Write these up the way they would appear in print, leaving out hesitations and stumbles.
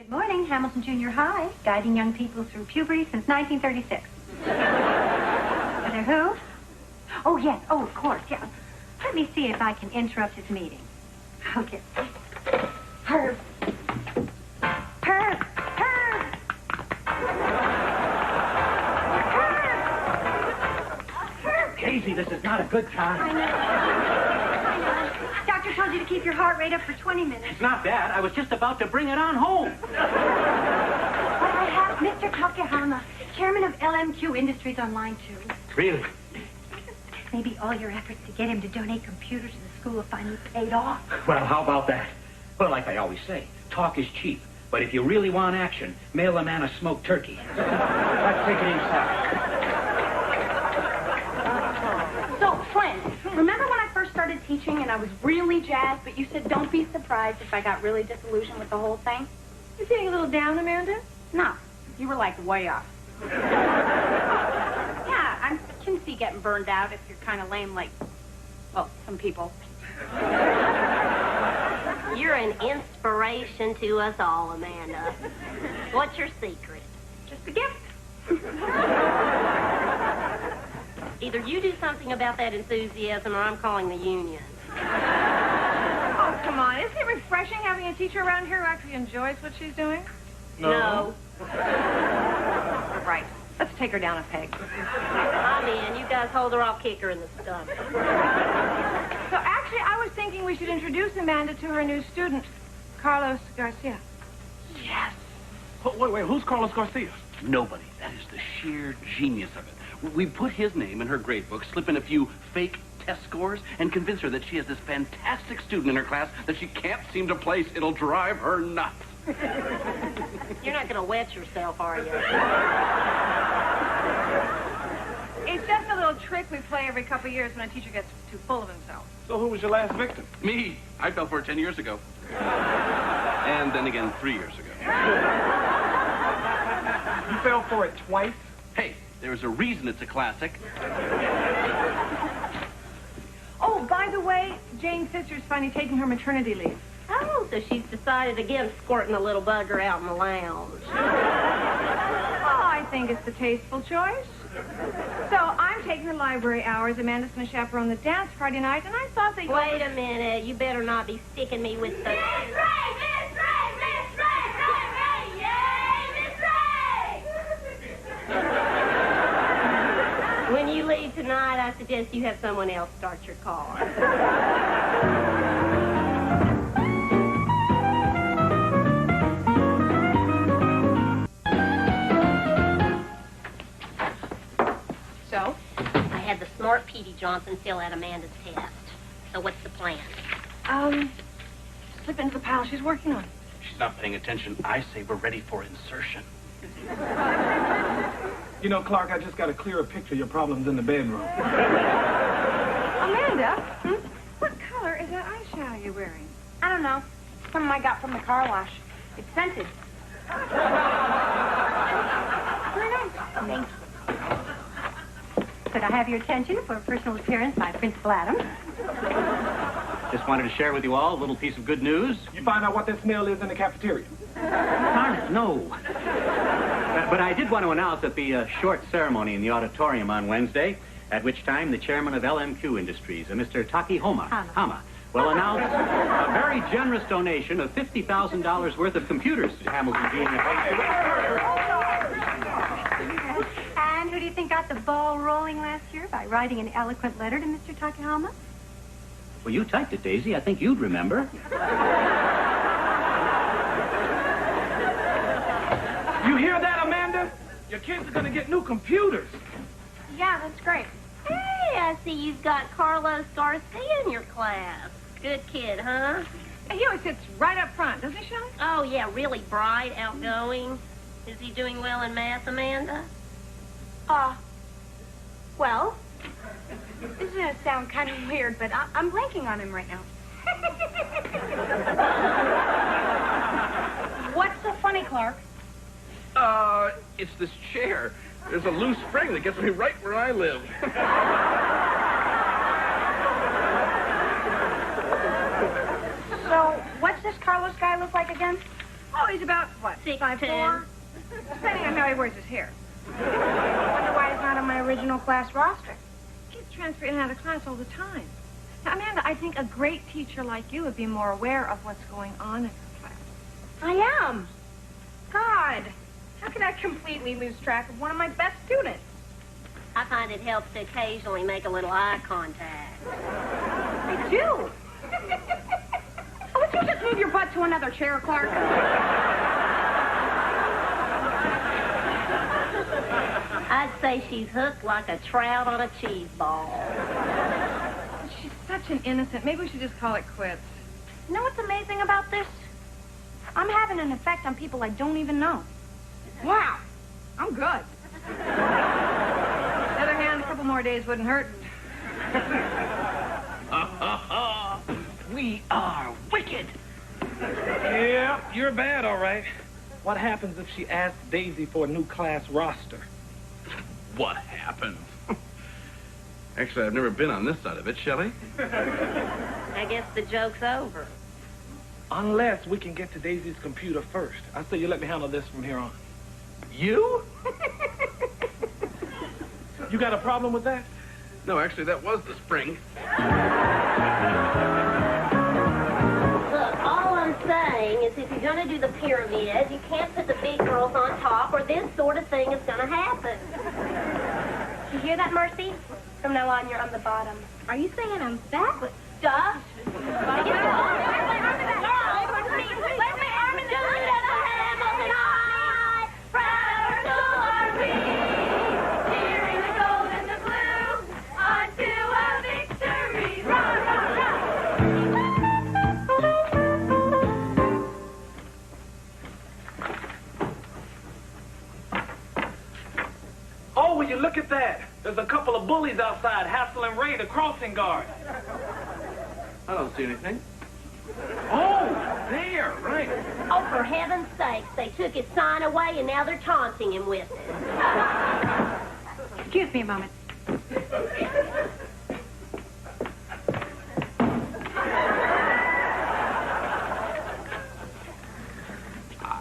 Good morning, Hamilton Junior High, guiding young people through puberty since 1936. Who? Oh, yes. Oh, of course, yeah. Let me see if I can interrupt his meeting. Okay. Herb. Herb. Herb. Herb. Casey, this is not a good time. I know. Doctor told you to keep your heart rate up for 20 minutes. It's not that. I was just about to bring it on home. But I have Mr. Takahama, chairman of LMQ Industries, on line 2. Really? Maybe all your efforts to get him to donate computers to the school have finally paid off. Well, how about that? Well, like I always say, talk is cheap. But if you really want action, mail a man a smoked turkey. Let's take it inside. So, Flynn, remember when I first started teaching and I was really jazzed, but you said don't be surprised if I got really disillusioned with the whole thing? You feeling a little down, Amanda? No, you were like way off. Yeah, I can see getting burned out if you're kind of lame like, well, some people. You're an inspiration to us all, Amanda. What's your secret? Just a gift. Either you do something about that enthusiasm or I'm calling the union. Oh, come on. Isn't it refreshing having a teacher around here who actually enjoys what she's doing? No. Right. Let's take her down a peg. I'm in. You guys hold her, I'll kick her in the stomach. So actually, I was thinking we should introduce Amanda to her new student, Carlos Garcia. Yes. Wait, who's Carlos Garcia? Nobody. That is the sheer genius of it. We put his name in her grade book, slip in a few fake test scores, and convince her that she has this fantastic student in her class that she can't seem to place. It'll drive her nuts. You're not going to wet yourself, are you? It's just a little trick we play every couple of years when a teacher gets too full of himself. So who was your last victim? Me. I fell for it 10 years ago. And then again 3 years ago. You fell for it twice? Hey, there's a reason it's a classic. Oh, by the way, Jane's sister's finally taking her maternity leave. Oh, so she's decided against squirting a little bugger out in the lounge. Oh, I think it's the tasteful choice. So I'm taking the library hours. Amanda's going to chaperone the dance Friday night, and I thought that... Wait a minute. You better not be sticking me with the... Miss Ray! Miss Ray! Miss Ray! Ray! Yay! Miss Ray! When you leave tonight, I suggest you have someone else start your car. So? I had the smart Petey Johnson fill out Amanda's test. So what's the plan? Slip into the pile she's working on. She's not paying attention. I say we're ready for insertion. You know, Clark, I just got a clearer picture of your problems in the bedroom. Amanda, what color is that eyeshadow you're wearing? I don't know. Something I got from the car wash. It's scented. Very nice. Thanks. Could I have your attention for a personal appearance by Principal Adams? Just wanted to share with you all a little piece of good news. You find out what that smell is in the cafeteria? Darn it, no. But I did want to announce that the short ceremony in the auditorium on Wednesday, at which time the chairman of LMQ Industries, Mr. Takahama, will announce a very generous donation of $50,000 worth of computers to Hamilton Junior High. And who do you think got the ball rolling last year by writing an eloquent letter to Mr. Takahama? Well, you typed it, Daisy. I think you'd remember. You hear that, Amanda? Your kids are going to get new computers. Yeah, that's great. Hey, I see you've got Carlos Garcia in your class. Good kid, huh? He always sits right up front, doesn't he, Sean? Oh, yeah, really bright, outgoing. Is he doing well in math, Amanda? Well, this is going to sound kind of weird, but I'm blanking on him right now. What's so funny, Clark? It's this chair. There's a loose spring that gets me right where I live. So, what's this Carlos guy look like again? Oh, he's about, what, 5'4"? Depending on how he wears his hair. I wonder why he's not on my original class roster. Kids transfer in and out of class all the time. Now, Amanda, I think a great teacher like you would be more aware of what's going on in her class. I am. God, how could I completely lose track of one of my best students? I find it helps to occasionally make a little eye contact. I do. Oh, would you just move your butt to another chair, Clark? I'd say she's hooked like a trout on a cheese ball. She's such an innocent. Maybe we should just call it quits. You know what's amazing about this? I'm having an effect on people I don't even know. Wow, I'm good. On the other hand, a couple more days wouldn't hurt. We are wicked. Yeah, you're bad, all right. What happens if she asks Daisy for a new class roster? What happens? Actually, I've never been on this side of it, Shelley. I guess the joke's over. Unless we can get to Daisy's computer first. I say you let me handle this from here on. You? You got a problem with that? No, actually, that was the spring. Look, all I'm saying is if you're going to do the pyramid, you can't put the big girls on top or this sort of thing is going to happen. You hear that, Mercy? From now on, you're on the bottom. Are you saying I'm fat? Duh. Oh, will you look at that? There's a couple of bullies outside hassling Ray, the crossing guard. I don't see anything. Oh, there, right. Oh, for heaven's sakes, they took his sign away and now they're taunting him with it. Excuse me a moment.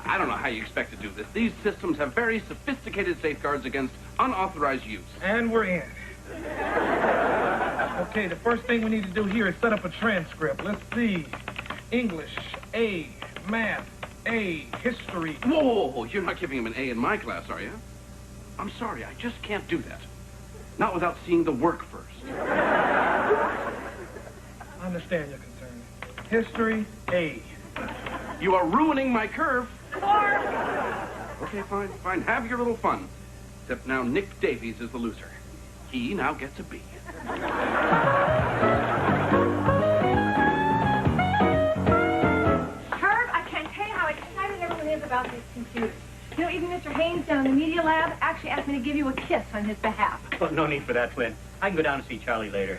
I don't know how you expect to do this. These systems have very sophisticated safeguards against unauthorized use. And we're in. Okay, the first thing we need to do here is set up a transcript. Let's see. English, A. Math, A. History. Whoa, whoa, whoa, you're not giving him an A in my class, are you? I'm sorry, I just can't do that. Not without seeing the work first. I understand your concern. History, A. You are ruining my curve. Okay, fine. Have your little fun. Except now Nick Davies is the loser. He now gets a B. Herb, I can't tell you how excited everyone is about these computers. You know, even Mr. Haynes down in the media lab actually asked me to give you a kiss on his behalf. Oh, no need for that, Flynn. I can go down and see Charlie later.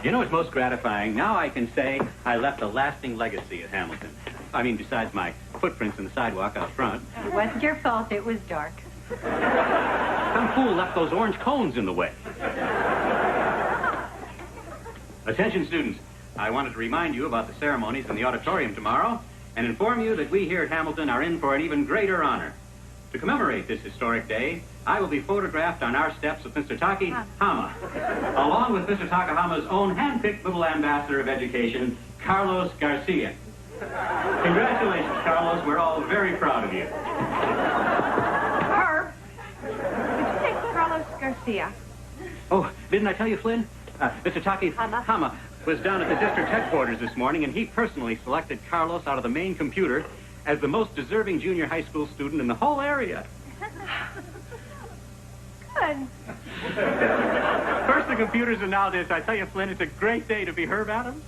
You know what's most gratifying? Now I can say I left a lasting legacy at Hamilton. I mean, besides my footprints in the sidewalk out front. It wasn't your fault. It was dark. Some fool left those orange cones in the way. Attention, students. I wanted to remind you about the ceremonies in the auditorium tomorrow and inform you that we here at Hamilton are in for an even greater honor. To commemorate this historic day, I will be photographed on our steps with Mr. Taki Hama, along with Mr. Takahama's own hand-picked little ambassador of education, Carlos Garcia. Congratulations, Carlos. We're all very proud of you. Herb, did you take Carlos Garcia? Oh, didn't I tell you, Flynn? Mr. Taki Hama was down at the district headquarters this morning, and he personally selected Carlos out of the main computer as the most deserving junior high school student in the whole area. Good. First the computers and now this. I tell you, Flynn, it's a great day to be Herb Adams.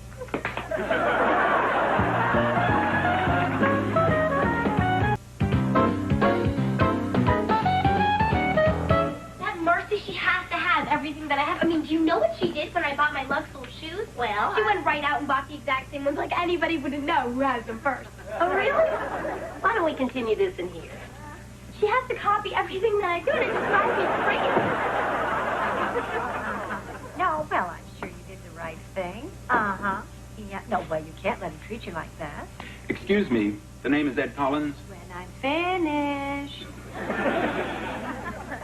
That Mercy, she has to have everything that I have. I mean, do you know what she did when I bought my Luxol shoes? Well, She went right out and bought the exact same ones like anybody wouldn't know who has them first. Oh, really? Why don't we continue this in here? She has to copy everything that I do, and it just drives me crazy. No, well, I'm sure you did the right thing. Uh-huh. Yeah, No way, you can't let him treat you like that. Excuse me, the name is Ed Collins? When I'm finished.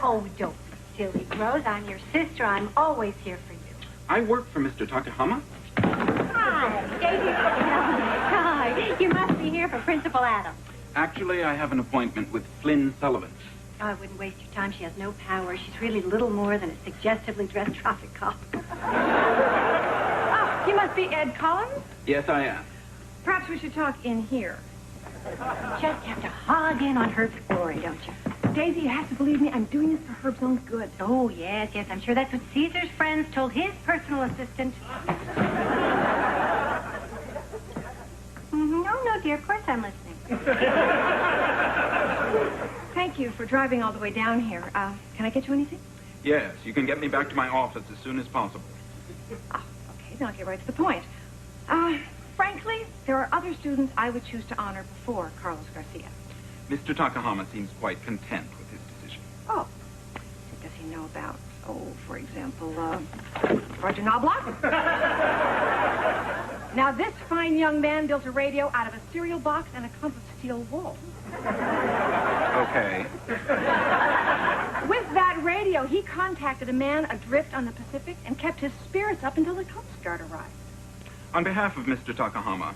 Oh, don't be silly, Rose. I'm your sister. I'm always here for you. I work for Mr. Takahama. Hi, Daisy. Hi. You must be here for Principal Adams. Actually, I have an appointment with Flynn Sullivan. Oh, I wouldn't waste your time. She has no power. She's really little more than a suggestively dressed traffic cop. Oh, you must be Ed Collins? Yes, I am. Perhaps we should talk in here. Just have to hog in on Herb's glory, don't you? Daisy, you have to believe me. I'm doing this for Herb's own good. Oh, yes. I'm sure that's what Caesar's friends told his personal assistant. No, dear. Of course I'm listening. Thank you for driving all the way down here. Can I get you anything? Yes, you can get me back to my office as soon as possible. Oh, okay, then I'll get right to the point. Frankly, there are other students I would choose to honor before Carlos Garcia. Mr. Takahama seems quite content with his decision. Oh, what does he know about, for example, Roger Knobloch? Now, this fine young man built a radio out of a cereal box and a clump of steel wool. Okay. With that radio, he contacted a man adrift on the Pacific and kept his spirits up until the Coast Guard arrived. On behalf of Mr. Takahama,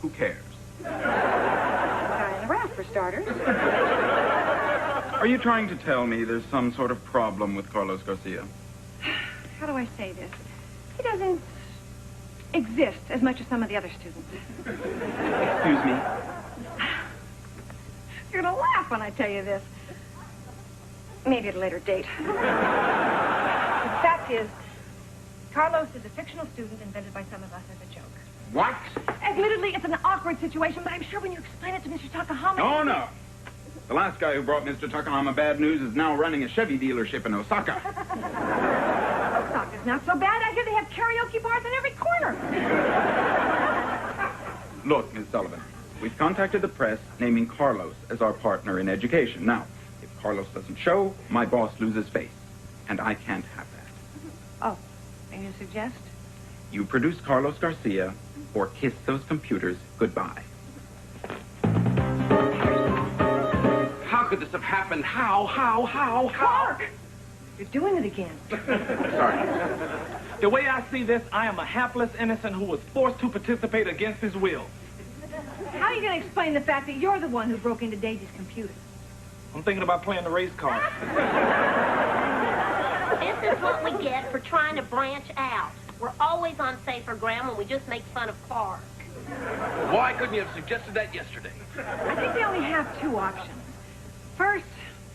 who cares? Guy in the raft, for starters. Are you trying to tell me there's some sort of problem with Carlos Garcia? How do I say this? He doesn't exist as much as some of the other students. Excuse me? You're going to laugh when I tell you this. Maybe at a later date. The fact is, Carlos is a fictional student invented by some of us as a joke. What? Admittedly, it's an awkward situation, but I'm sure when you explain it to Mr. Takahama... No. The last guy who brought Mr. Takahama bad news is now running a Chevy dealership in Osaka. Osaka's not so bad. I hear they have karaoke bars in every corner. Look, Miss Sullivan, we've contacted the press naming Carlos as our partner in education. Now, if Carlos doesn't show, my boss loses face. And I can't have that. Oh, and you suggest? You produce Carlos Garcia, or kiss those computers goodbye. How could this have happened? How? Clark! You're doing it again. Sorry. The way I see this, I am a hapless innocent who was forced to participate against his will. How are you going to explain the fact that you're the one who broke into Daisy's computer? I'm thinking about playing the race card. This is what we get for trying to branch out. We're always on safer ground when we just make fun of Clark. Why couldn't you have suggested that yesterday? I think we only have two options. First,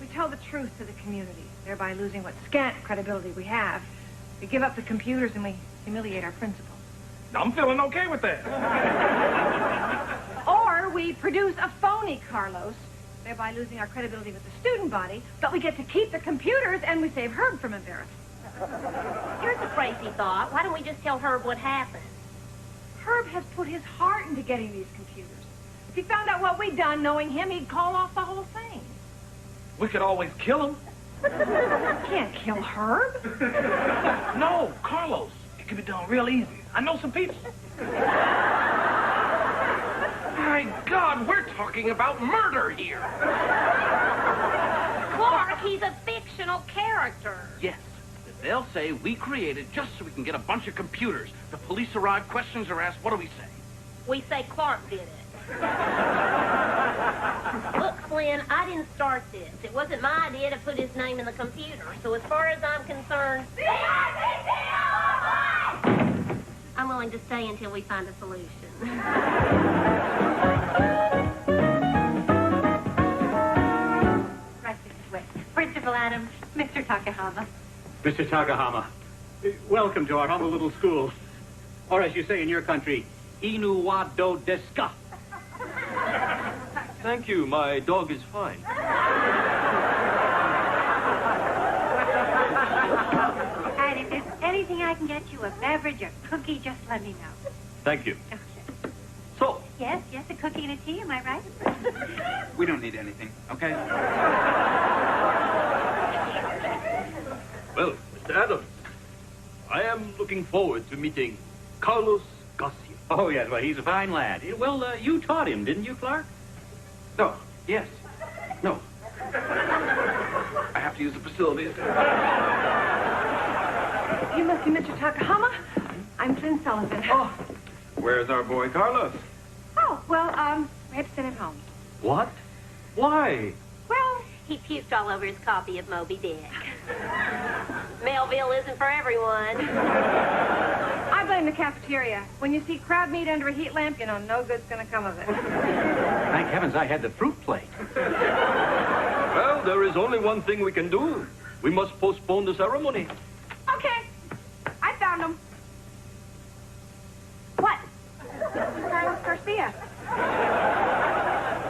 we tell the truth to the community, thereby losing what scant credibility we have. We give up the computers and we humiliate our principal. I'm feeling okay with that. Or we produce a phony Carlos, thereby losing our credibility with the student body, but we get to keep the computers and we save Herb from embarrassment. Here's a crazy thought. Why don't we just tell Herb what happened? Herb has put his heart into getting these computers. If he found out what we'd done, knowing him, he'd call off the whole thing. We could always kill him. Can't kill Herb. No, Carlos. It can be done real easy. I know some people. My God, we're talking about murder here. Clark, he's a fictional character. Yes. They'll say we created just so we can get a bunch of computers. The police arrive, questions are asked. What do we say? We say Clark did it. Look, Flynn, I didn't start this. It wasn't my idea to put his name in the computer. So as far as I'm concerned, I'm willing to stay until we find a solution. Right this way. Principal Adams, Mr. Takahama. Mr. Takahama, welcome to our humble little school. Or as you say in your country, Inu wa do desu ka? Thank you. My dog is fine. And if there's anything I can get you, a beverage, a cookie, just let me know. Thank you. Okay. So, Yes, a cookie and a tea, am I right? We don't need anything, okay? well, Mr. Adams, I am looking forward to meeting Carlos Garcia. Oh, yes, well, he's a fine lad. Well, you taught him, didn't you, Clark? No. Yes. No. I have to use the facilities. You must be Mr. Takahama. I'm Flynn Sullivan. Oh, where's our boy Carlos? Oh, well, we had to send him home. What? Why? Well, He puked all over his copy of Moby Dick. Melville isn't for everyone. I blame the cafeteria. When you see crab meat under a heat lamp, you know no good's going to come of it. Thank heavens I had the fruit plate. Well, there is only one thing we can do. We must postpone the ceremony. Okay. I found him. What? Carlos Garcia.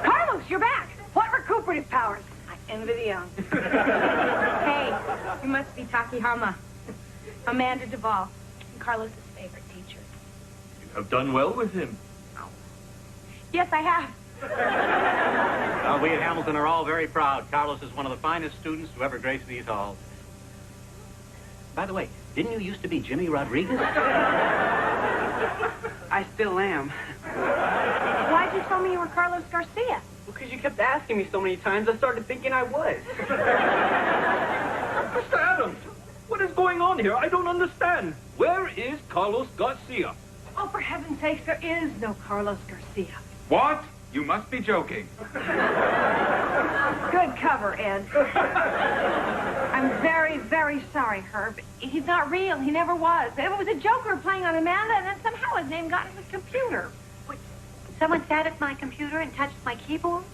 Carlos, you're back. What recuperative powers? I envy the young. Hey, you must be Takahama. Amanda Duvall, Carlos's favorite teacher. You have done well with him. Yes, I have. Well, we at Hamilton are all very proud. Carlos is one of the finest students to ever grace these halls. By the way, didn't you used to be Jimmy Rodriguez? I still am. Why'd you tell me you were Carlos Garcia? Because you kept asking me so many times, I started thinking I was. Mr. Adams, what is going on here? I don't understand. Where is Carlos Garcia? Oh, for heaven's sake, there is no Carlos Garcia. What? You must be joking. Good cover, Ed. I'm very, very sorry, Herb. He's not real. He never was. It was a joke we were playing on Amanda, and then somehow his name got in his computer. Someone sat at my computer and touched my keyboard?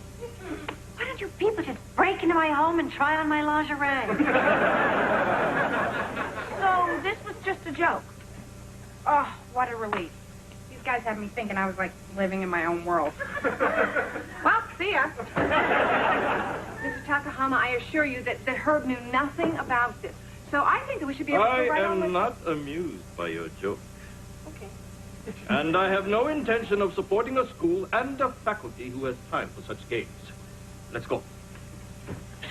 Why don't you people just break into my home and try on my lingerie? So this was just a joke. Oh, what a relief. These guys had me thinking I was like living in my own world. Well, see ya. Mr. Takahama, I assure you that Herb knew nothing about this. So I think that we should be able to go right on I with... am not amused by your joke. Okay. And I have no intention of supporting a school and a faculty who has time for such games. Let's go.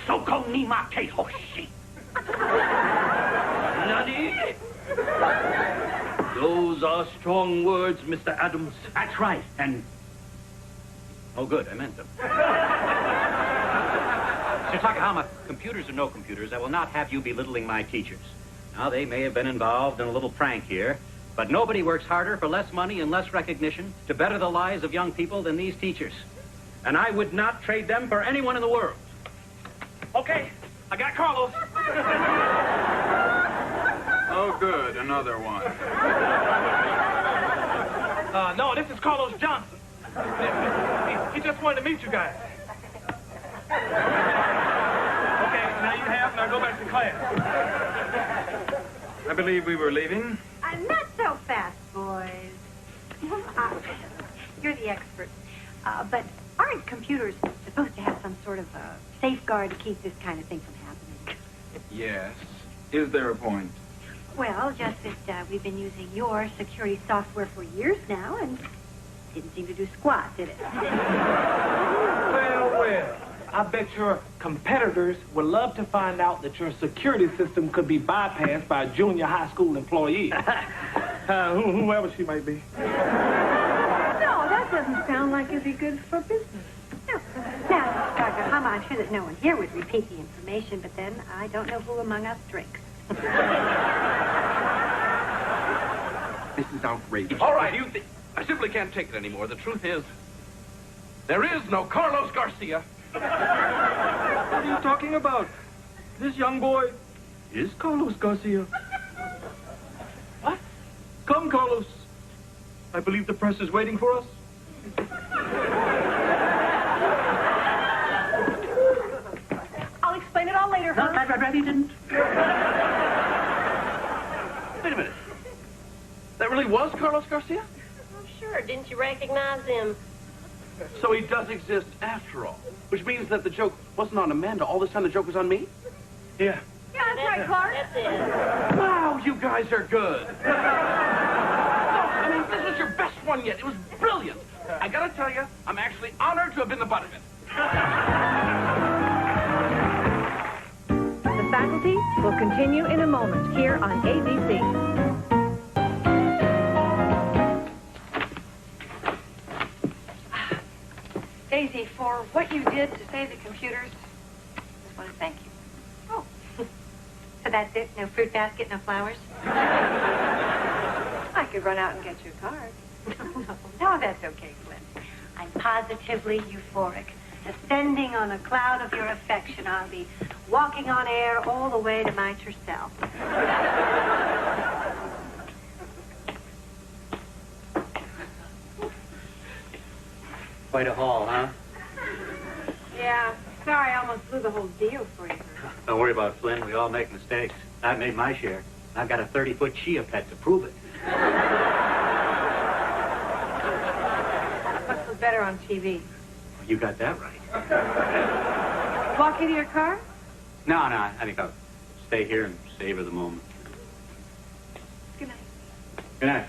Soko Nima Kehoshi. Nani? Those are strong words, Mr. Adams. That's right, and... Oh, good, I meant them. Mr. Takahama, computers or no computers, I will not have you belittling my teachers. Now, they may have been involved in a little prank here, but nobody works harder for less money and less recognition to better the lives of young people than these teachers. And I would not trade them for anyone in the world. Okay, I got Carlos. Oh, good. Another one. No, this is Carlos Johnson. He just wanted to meet you guys. Okay, now you have, now go back to class. I believe we were leaving. Not so fast, boys. You're the expert. But aren't computers supposed to have some sort of safeguard to keep this kind of thing from happening? Yes. Is there a point? Well, just that we've been using your security software for years now, and didn't seem to do squat, did it? Well. I bet your competitors would love to find out that your security system could be bypassed by a junior high school employee. Whoever she might be. No, that doesn't sound like it'd be good for business. No. Now, Dr. Hama, I'm sure that no one here would repeat the information, but then I don't know who among us drinks. This is outrageous. All right, I simply can't take it anymore. The truth is, there is no Carlos Garcia. What are you talking about? This young boy is Carlos Garcia. What? Come, Carlos. I believe the press is waiting for us. I'll explain it all later, Herb. Right, he didn't. Wait a minute. That really was Carlos Garcia? Oh, sure. Didn't you recognize him? So he does exist after all. Which means that the joke wasn't on Amanda. All this time the joke was on me? Yeah. Yeah, that's right, Clark. That's it. Wow, you guys are good. I mean, this was your best one yet. It was brilliant. I gotta tell you, I'm actually honored to have been the butt of it. The faculty will continue in a moment here on ABC. Daisy, for what you did to save the computers, I just want to thank you. Oh. So that's it? No fruit basket, no flowers? I could run out and get you a card. No, that's okay, Flynn. I'm positively euphoric. Ascending on a cloud of your affection, I'll be walking on air all the way to my Tercel. Quite a haul, huh? Yeah, sorry, I almost blew the whole deal for you. Don't worry about it, Flynn. We all make mistakes. I've made my share. I've got a 30-foot Chia pet to prove it. Must look better on TV. You got that right. Walk into your car? No, I think I'll stay here and savor the moment. Good night. Good night.